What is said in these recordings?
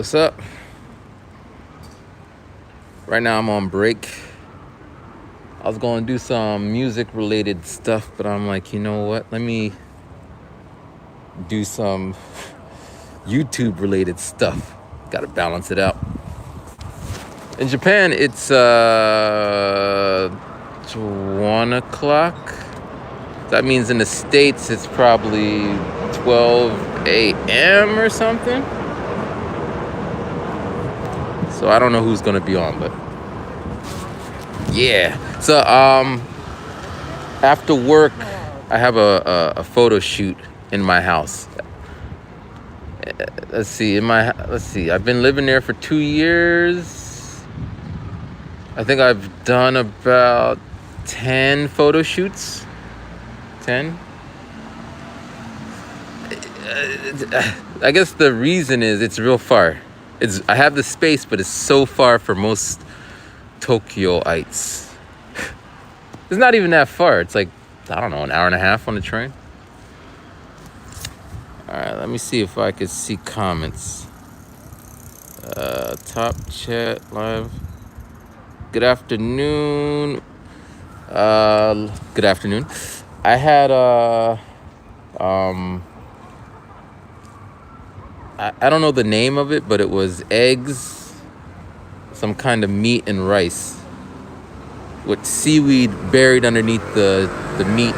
What's up? Right now I'm on break. I was going to do some music related stuff, but I'm like, you know what? Let me do some YouTube related stuff. Got to balance it out. In Japan, it's 1 o'clock. That means in the States, it's probably 12 a.m. or something. So I don't know who's going to be on, but yeah. So after work, I have a photo shoot in my house. Let's see. I've been living there for 2 years. I think I've done about 10 photo shoots. 10. I guess the reason is it's real far. I have the space, but it's so far for most Tokyoites. It's not even that far. It's like, I don't know, an hour and a half on the train. All right, let me see if I could see comments. Top chat live. Good afternoon. Good afternoon. I had I don't know the name of it, but it was eggs, some kind of meat and rice with seaweed buried underneath the meat.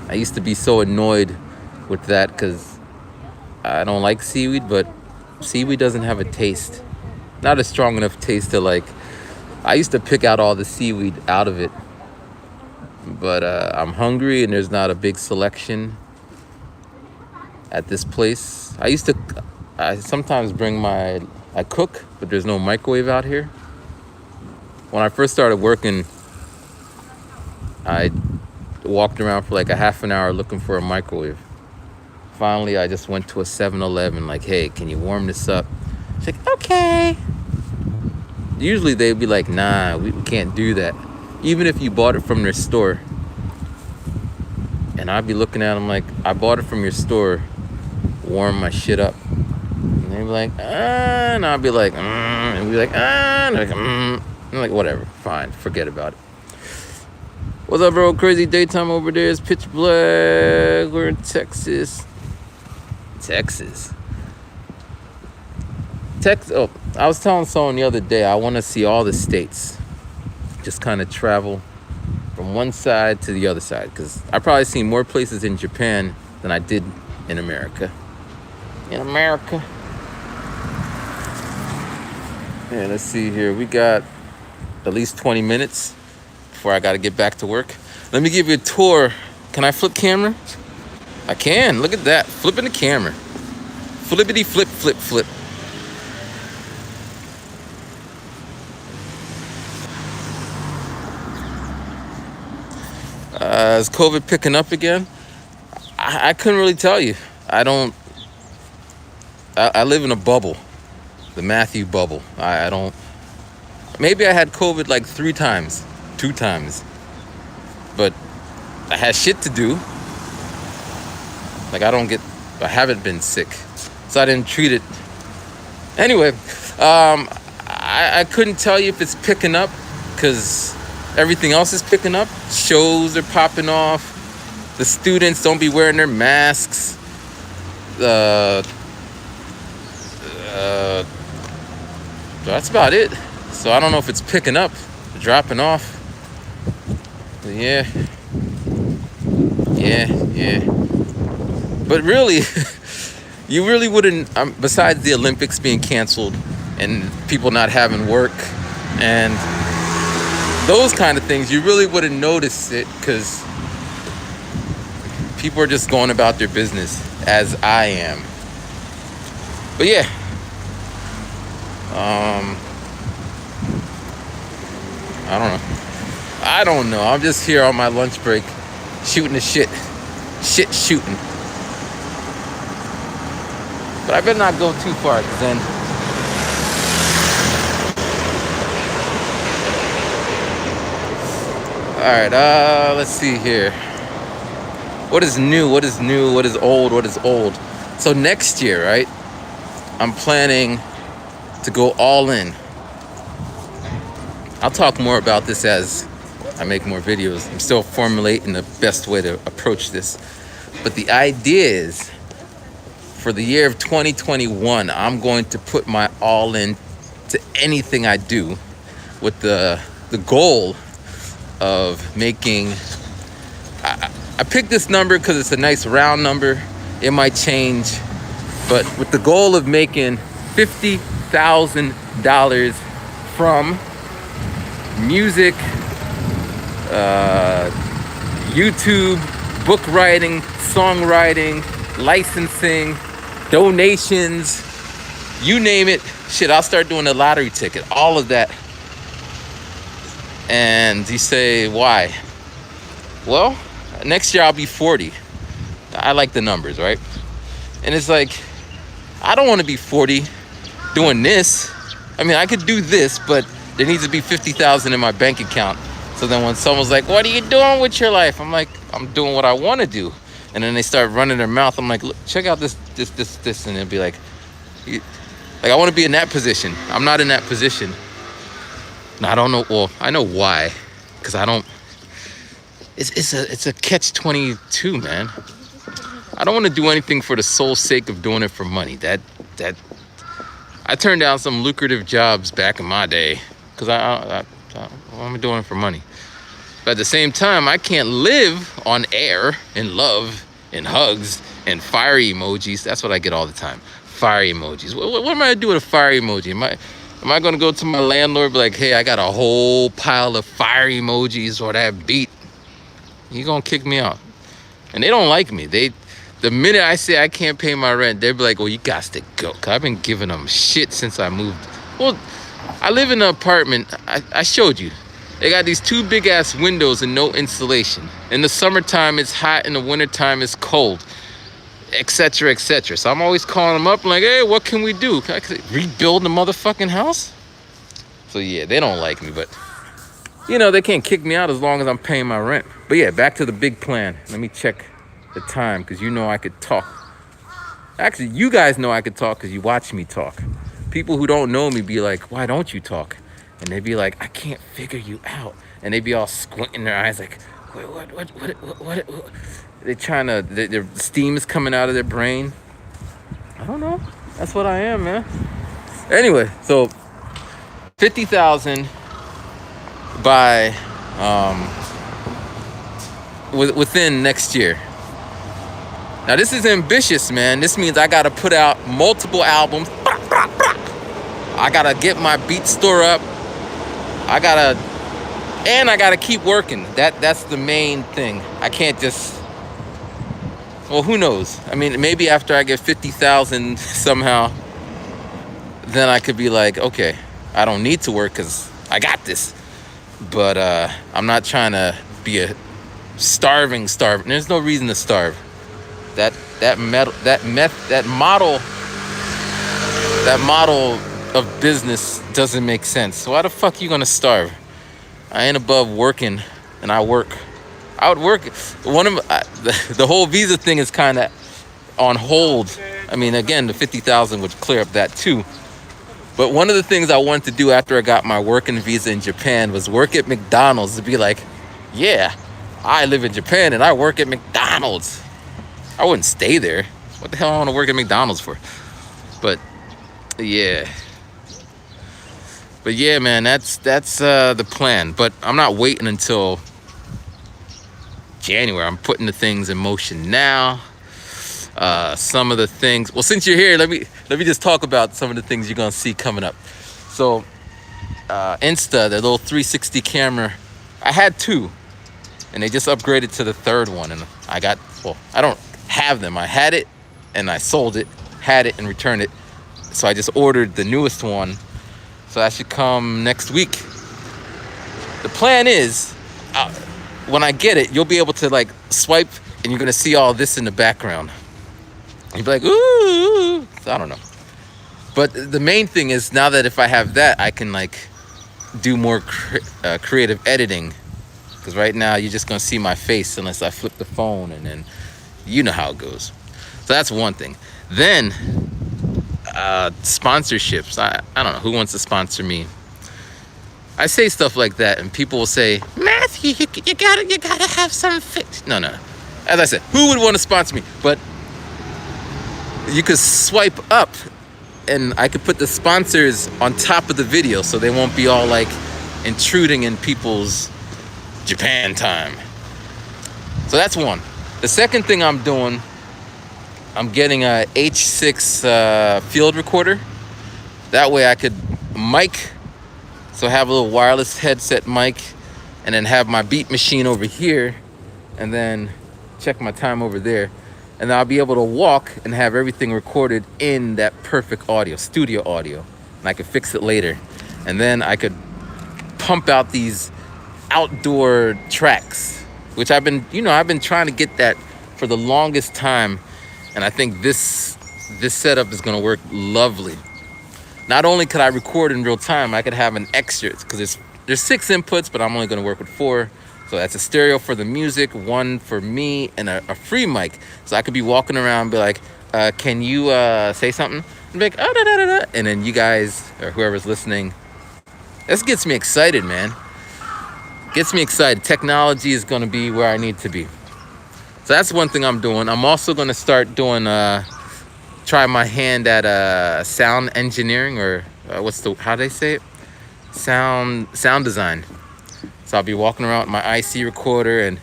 I used to be so annoyed with that because I don't like seaweed, but seaweed doesn't have a taste. Not a strong enough taste to like, I used to pick out all the seaweed out of it. But I'm hungry and there's not a big selection at this place. I sometimes I cook, but there's no microwave out here. When I first started working, I walked around for like a half an hour looking for a microwave. Finally, I just went to a 7-Eleven, like, hey, can you warm this up? She's like, okay. Usually they'd be like, nah, we can't do that. Even if you bought it from their store. And I'd be looking at them like, I bought it from your store, warm my shit up. And they'd be like, and I'd be like, and be like, and like, I'm like, whatever, fine, forget about it. What's up, bro? Crazy daytime over there. It's pitch black. We're in Texas. Oh, I was telling someone the other day, I want to see all the states. Just kind of travel from one side to the other side, because I probably seen more places in Japan than I did in America. Yeah, let's see here. We got at least 20 minutes before I got to get back to work. Let me give you a tour. Can I flip camera? I can. Look at that. Flipping the camera. Flippity flip, flip, flip. Is COVID picking up again? I couldn't really tell you. I live in a bubble. The Matthew bubble. I don't. Maybe I had COVID like 3 times. 2 times. But I had shit to do. Like I haven't been sick. So I didn't treat it. Anyway, I couldn't tell you if it's picking up because everything else is picking up. Shows are popping off. The students don't be wearing their masks. That's about it. So I don't know if it's picking up, dropping off. But yeah. But really, you really wouldn't, besides the Olympics being canceled and people not having work and those kind of things, you really wouldn't notice it because people are just going about their business as I am. But yeah. I don't know. I'm just here on my lunch break shooting the shit. Shit shooting. But I better not go too far because then alright, let's see here. What is new? What is old? So next year, right? I'm planning to go all in. I'll talk more about this as I make more videos. I'm still formulating the best way to approach this. But the idea is, for the year of 2021, I'm going to put my all in to anything I do, with the goal of making, I picked this number because it's a nice round number. It might change, but with the goal of making $50,000 from music, YouTube, book writing, songwriting, licensing, donations, you name it. Shit, I'll start doing a lottery ticket, all of that. And you say, why? Well, next year I'll be 40. I like the numbers, right? And it's like, I don't want to be 40 doing this. I mean, I could do this, but there needs to be 50,000 in my bank account. So then when someone's like, what are you doing with your life? I'm like, I'm doing what I want to do. And then they start running their mouth. I'm like, look, check out this. And they'll be like, I want to be in that position. I'm not in that position. And I don't know. Well, I know why. Because I don't. It's a catch-22, man. I don't want to do anything for the sole sake of doing it for money. That I turned down some lucrative jobs back in my day because I'm doing it for money. But at the same time, I can't live on air and love and hugs and fire emojis. That's what I get all the time. Fire emojis. What am I gonna do with a fire emoji? Am I gonna go to my landlord and be like, hey, I got a whole pile of fire emojis or that beat? He gonna kick me out. And they don't like me. The minute I say I can't pay my rent, they'll be like, well, you got to go. Cause I've been giving them shit since I moved. Well, I live in an apartment. I showed you. They got these two big ass windows and no insulation. In the summertime, it's hot. In the wintertime, it's cold, etc., etc. So I'm always calling them up like, hey, what can we do? Can I rebuild the motherfucking house? So yeah, they don't like me, but you know, they can't kick me out as long as I'm paying my rent. But yeah, back to the big plan. Let me check the time, because you know I could talk. Actually, you guys know I could talk because you watch me talk. People who don't know me be like, why don't you talk? And they be like, I can't figure you out. And they be all squinting their eyes like, what? They're trying to, their steam is coming out of their brain. I don't know. That's what I am, man. Anyway, so 50,000 by within next year. Now this is ambitious, man. This means I gotta put out multiple albums. I gotta get my beat store up. I gotta keep working. That's the main thing. I can't just, well, who knows? I mean, maybe after I get 50,000 somehow, then I could be like, okay, I don't need to work because I got this. But I'm not trying to be a starving. There's no reason to starve. That model of business doesn't make sense. So why the fuck you gonna starve? I ain't above working, and I work. I would work. The whole visa thing is kind of on hold. I mean, again, the 50,000 would clear up that too. But one of the things I wanted to do after I got my working visa in Japan was work at McDonald's to be like, yeah, I live in Japan and I work at McDonald's. I wouldn't stay there. What the hell I want to work at McDonald's for? But yeah, man, that's the plan. But I'm not waiting until January. I'm putting the things in motion now. Some of the things. Well, since you're here, let me just talk about some of the things you're gonna see coming up. So, Insta, the little 360 camera, I had two, and they just upgraded to the third one, and I don't have them. I had it, and I sold it, had it, and returned it. So I just ordered the newest one. So that should come next week. The plan is, when I get it, you'll be able to like swipe, and you're gonna see all this in the background. You'd be like, ooh, I don't know. But the main thing is now that if I have that, I can like do more creative editing. Because right now you're just gonna see my face unless I flip the phone, and then you know how it goes. So that's one thing. Then sponsorships. I don't know who wants to sponsor me. I say stuff like that, and people will say, Matthew, you gotta have some fix. No. As I said, who would want to sponsor me? But you could swipe up, and I could put the sponsors on top of the video, so they won't be all like intruding in people's Japan time. So that's one. The second thing I'm doing, I'm getting a H6 field recorder. That way I could mic. So have a little wireless headset mic, and then have my beat machine over here, and then check my time over there. And I'll be able to walk and have everything recorded in that perfect audio, studio audio. And I could fix it later. And then I could pump out these outdoor tracks, which I've been trying to get that for the longest time. And I think this setup is gonna work lovely. Not only could I record in real time, I could have an extra, because there's 6 inputs, but I'm only gonna work with 4. So that's a stereo for the music, 1 for me, and a free mic. So I could be walking around and be like, can you say something? And be like, oh, da, da, da, da. And then you guys, or whoever's listening, this gets me excited, man. Gets me excited. Technology is gonna be where I need to be. So that's one thing I'm doing. I'm also gonna start doing, try my hand at sound engineering, or how do they say it? Sound design. So I'll be walking around with my IC recorder, and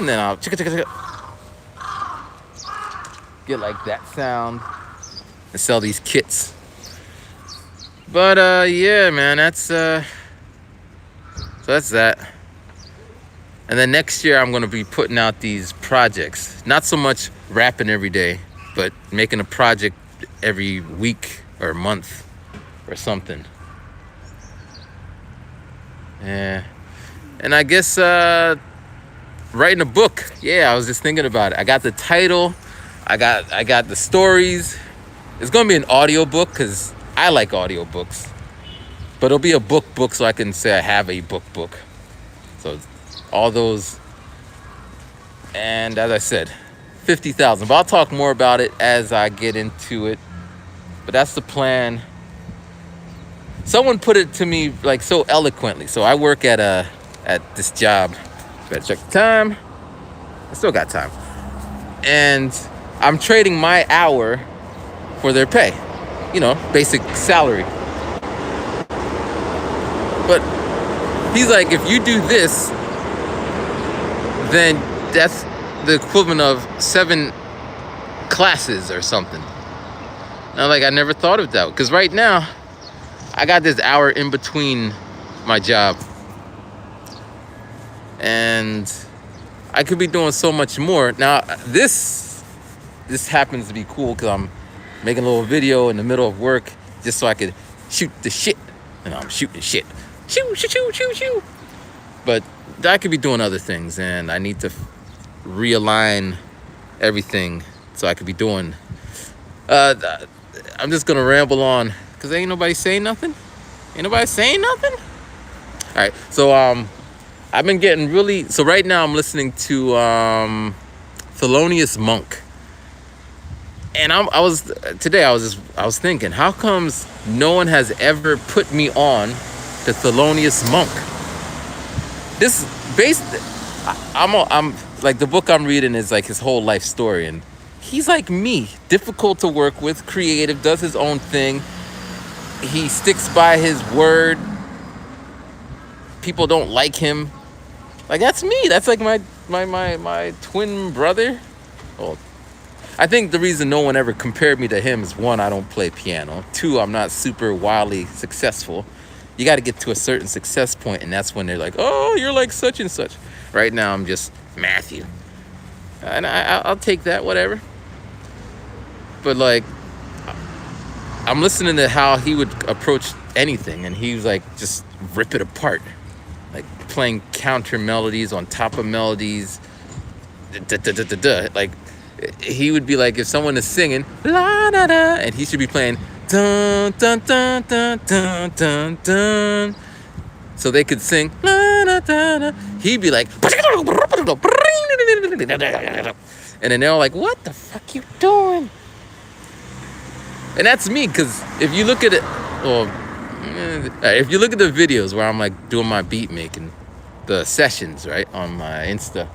then I'll get like that sound and sell these kits. But yeah, man, so that's that. And then next year I'm gonna be putting out these projects. Not so much rapping every day, but making a project every week or month or something. Yeah. And I guess writing a book. Yeah, I was just thinking about it. I got the title. I got the stories. It's gonna be an audio book, because I like audio books. But it'll be a book so I can say I have a book. So all those. And as I said, 50,000. But I'll talk more about it as I get into it. But that's the plan. Someone put it to me like so eloquently. So I work at this job. Better check the time. I still got time. And I'm trading my hour for their pay. Basic salary. But he's like, if you do this, then that's the equivalent of 7 classes or something. And I'm like, I never thought of that. Because right now, I got this hour in between my job. And I could be doing so much more. Now, this happens to be cool, because I'm making a little video in the middle of work just so I could shoot the shit. And I'm shooting shit. Shoo. But I could be doing other things, and I need to realign everything so I could be doing. I'm just gonna ramble on, because ain't nobody saying nothing. All right, so I've been getting really. So right now I'm listening to Thelonious Monk, and I was thinking, how comes no one has ever put me on to Thelonious Monk? This based, I'm like, the book I'm reading is like his whole life story, and he's like me, difficult to work with, creative, does his own thing. He sticks by his word. People don't like him. Like, that's me. That's like my twin brother. Well, I think the reason no one ever compared me to him is, 1, I don't play piano. 2, I'm not super wildly successful. You got to get to a certain success point, and that's when they're like, oh, you're like such and such. Right now, I'm just Matthew. And I'll take that, whatever. But, like, I'm listening to how he would approach anything, and he was like, just rip it apart. Like, playing counter melodies on top of melodies. Like, he would be like, if someone is singing, la da da, and he should be playing, dun dun dun dun dun dun dun, so they could sing, la da da da. He'd be like, and then they're all like, what the fuck you doing? And that's me, because if you look at it, well, if you look at the videos where I'm like doing my beat making, the sessions, right, on my Insta,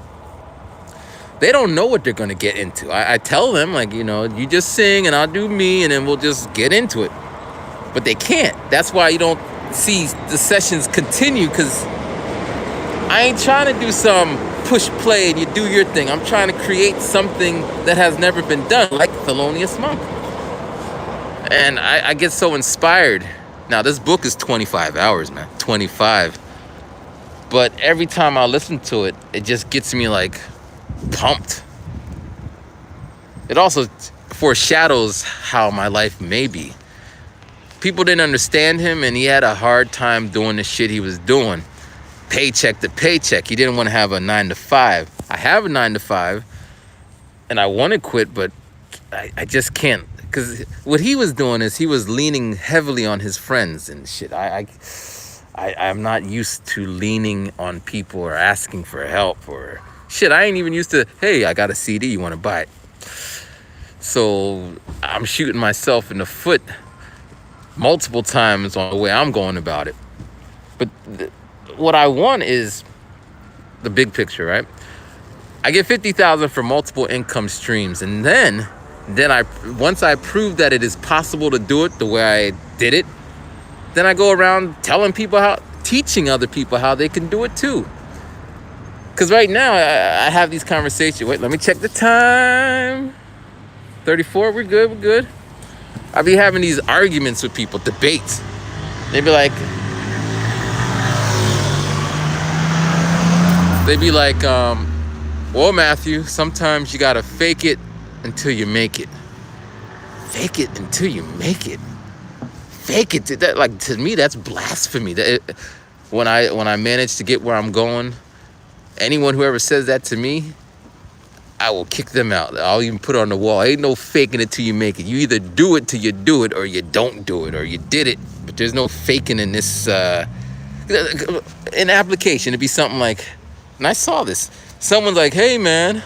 they don't know what they're gonna get into. I tell them, like, you just sing and I'll do me and then we'll just get into it. But they can't. That's why you don't see the sessions continue, because I ain't trying to do some push play and you do your thing. I'm trying to create something that has never been done, like Thelonious Monk. And I get so inspired. Now, this book is 25 hours, man. 25. But every time I listen to it, it just gets me, like, pumped. It also foreshadows how my life may be. People didn't understand him, and he had a hard time doing the shit he was doing. Paycheck to paycheck. He didn't want to have a 9-to-5. I have a 9-to-5, and I want to quit, but I just can't. Because what he was doing is he was leaning heavily on his friends and shit. I'm not used to leaning on people or asking for help or shit. I ain't even used to, hey, I got a CD, you want to buy it? So I'm shooting myself in the foot multiple times on the way I'm going about it. But what I want is the big picture, right? I get $50,000 for multiple income streams, and then once I prove that it is possible to do it the way I did it, then I go around teaching other people how they can do it too. Because right now I have these conversations. Wait, let me check the time. 34, we're good. I be having these arguments with people, debates. They be like, well, Matthew, sometimes you gotta fake it until you make it. Fake it until you make it. Fake it. To me, that's blasphemy. When I manage to get where I'm going, anyone who ever says that to me, I will kick them out. I'll even put it on the wall. Ain't no faking it till you make it. You either do it till you do it, or you don't do it, or you did it. But there's no faking in this. In application, it'd be something like, and I saw this. Someone's like, hey, man.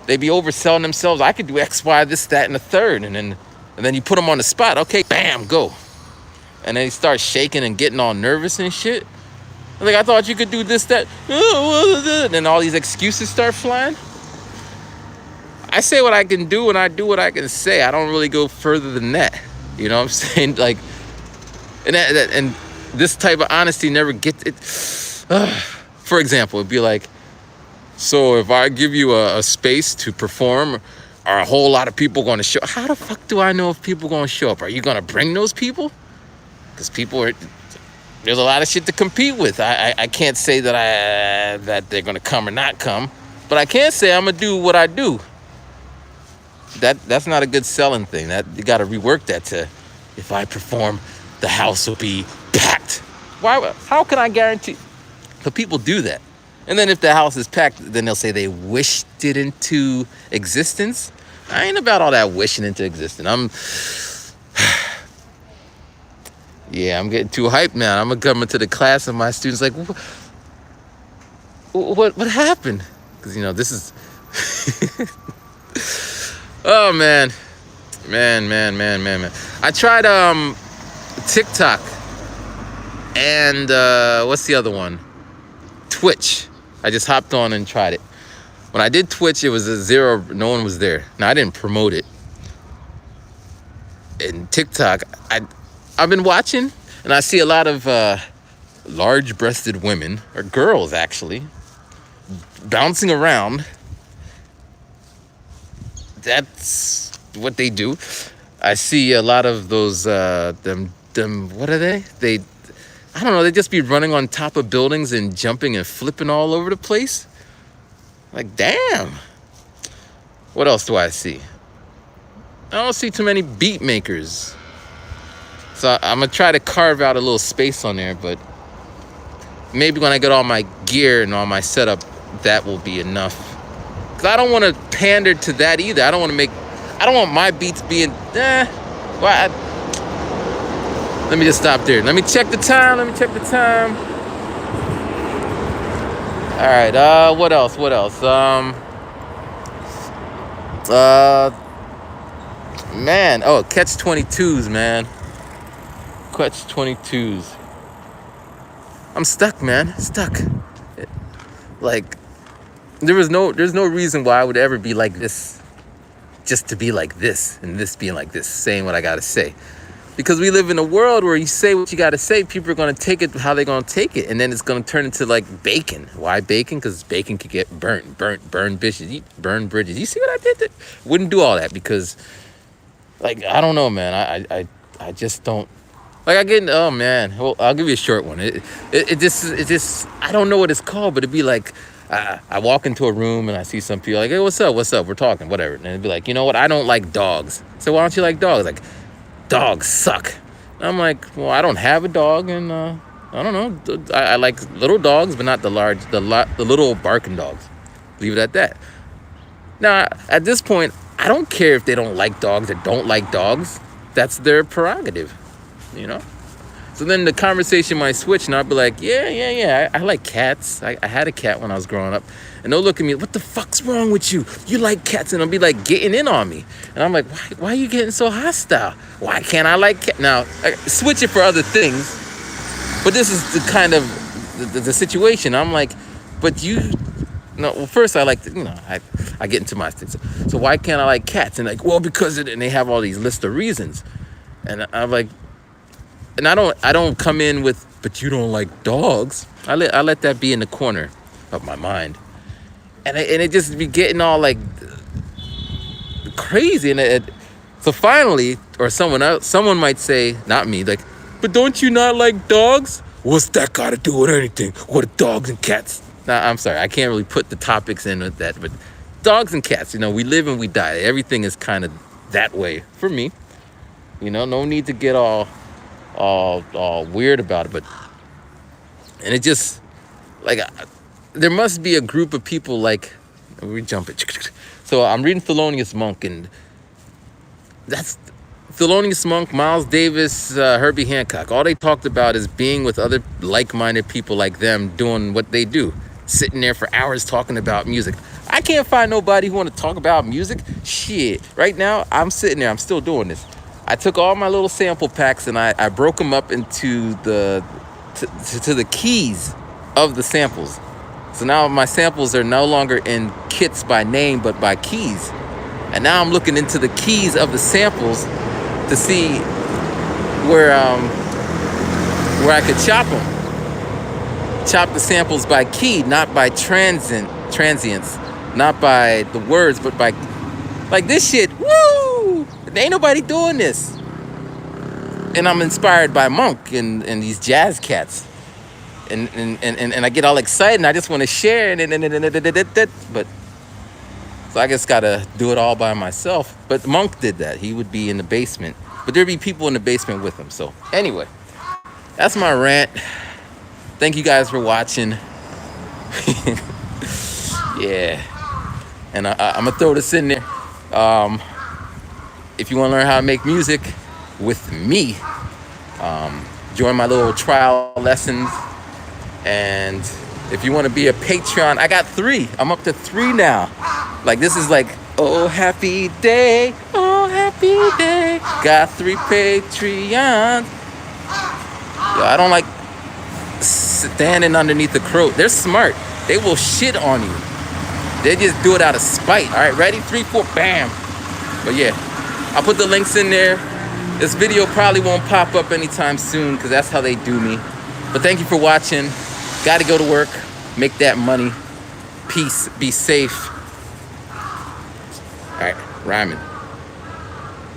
They be overselling themselves. I could do X, Y, this, that, and the third. And then you put them on the spot. Okay, bam, go. And then he starts shaking and getting all nervous and shit. Like, I thought you could do this, that. And then all these excuses start flying. I say what I can do and I do what I can say. I don't really go further than that. You know what I'm saying? Like, and this type of honesty never gets it. For example, it'd be like, so if I give you a space to perform, are a whole lot of people going to show? How the fuck do I know if people going to show up? Are you going to bring those people? Because there's a lot of shit to compete with. I can't say that they're going to come or not come, but I can say I'm going to do what I do. That's not a good selling thing. That you got to rework that to, if I perform, the house will be packed. Why? How can I guarantee? But people do that. And then if the house is packed, then they'll say they wished it into existence. I ain't about all that wishing into existence. I'm getting too hyped now. I'm gonna come into the class and my students like, what happened? Because this is. Oh man. I tried TikTok and what's the other one? Twitch. I just hopped on and tried it. When I did Twitch, it was a zero. No one was there. Now, I didn't promote it. And TikTok, I've been watching, and I see a lot of large-breasted women, or girls actually, bouncing around. That's what they do. I see a lot of those them. What are they? I don't know, they just be running on top of buildings and jumping and flipping all over the place. Like, damn. What else do I see? I don't see too many beat makers. So I'm going to try to carve out a little space on there, but maybe when I get all my gear and all my setup, that will be enough. Because I don't want to pander to that either. I don't want my beats being, let me just stop there. Let me check the time. All right, what else? Man, oh, catch 22s, man. Catch 22s. I'm stuck, man. Stuck. Like, there's no reason why I would ever be like this, just to be like this, and this being like this, saying what I gotta say. Because we live in a world where you say what you gotta say, people are gonna take it how they're gonna take it, and then it's gonna turn into like bacon. Why bacon? Because bacon could get burnt, burn bridges. You see what I did there? Wouldn't do all that because, like, I don't know, man. I just don't. Like I get, oh man. Well, I'll give you a short one. It just, I don't know what it's called, but it'd be like, I walk into a room and I see some people like, hey, what's up? We're talking, whatever. And it'd be like, you know what? I don't like dogs. So why don't you like dogs? Like, dogs suck. And I'm like, well, I don't have a dog, and I don't know. I like little dogs, but not the little barking dogs. Leave it at that. Now, at this point, I don't care if they don't like dogs or don't like dogs. That's their prerogative, you know? So then the conversation might switch, and I'll be like, yeah, I like cats. I had a cat when I was growing up. And they'll look at me, what the fuck's wrong with you? You like cats? And they'll be like getting in on me. And I'm like, why are you getting so hostile? Why can't I like cats? Now, I switch it for other things, but this is the kind of the situation. I'm like, but you... No, well, first I like to, I get into my things. So why can't I like cats? And like, well, because of it, and they have all these list of reasons. And I'm like, and I don't come in with, but you don't like dogs. I let that be in the corner of my mind. And it just be getting all like crazy. And so finally, or someone might say, not me, like, but don't you not like dogs? What's that got to do with anything? What are dogs and cats? Now, I'm sorry, I can't really put the topics in with that, but dogs and cats, we live and we die. Everything is kind of that way for me. No need to get all weird about it, and it just, like, there must be a group of people, like, we jump it. So I'm reading Thelonious Monk, and that's Thelonious Monk, Miles Davis, Herbie Hancock. All they talked about is being with other like-minded people like them doing what they do. Sitting there for hours talking about music. I can't find nobody who want to talk about music. Shit. Right now, I'm sitting there. I'm still doing this. I took all my little sample packs and I broke them up into the keys of the samples. So now my samples are no longer in kits by name, but by keys. And now I'm looking into the keys of the samples to see where I could chop them. Chop the samples by key, not by transients, not by the words, but by, like, this shit. Woo! Ain't nobody doing this. And I'm inspired by Monk and these jazz cats, and I get all excited and I just want to share, but so I just gotta do it all by myself. But Monk did that. He would be in the basement, but there'd be people in the basement with him. So anyway, that's my rant. Thank you guys for watching. Yeah. And I'm going to throw this in there. If you want to learn how to make music with me, join my little trial lessons. And if you want to be a Patreon, I got 3. I'm up to 3 now. Like, this is like, oh, happy day. Oh, happy day. Got 3 Patreons. Yo, I don't like standing underneath the crow. They're smart. They will shit on you. They just do it out of spite. All right, ready? 3, 4, bam. But yeah, I'll put the links in there. This video probably won't pop up anytime soon because that's how they do me. But thank you for watching. Got to go to work, make that money. Peace. Be safe. All right, rhyming.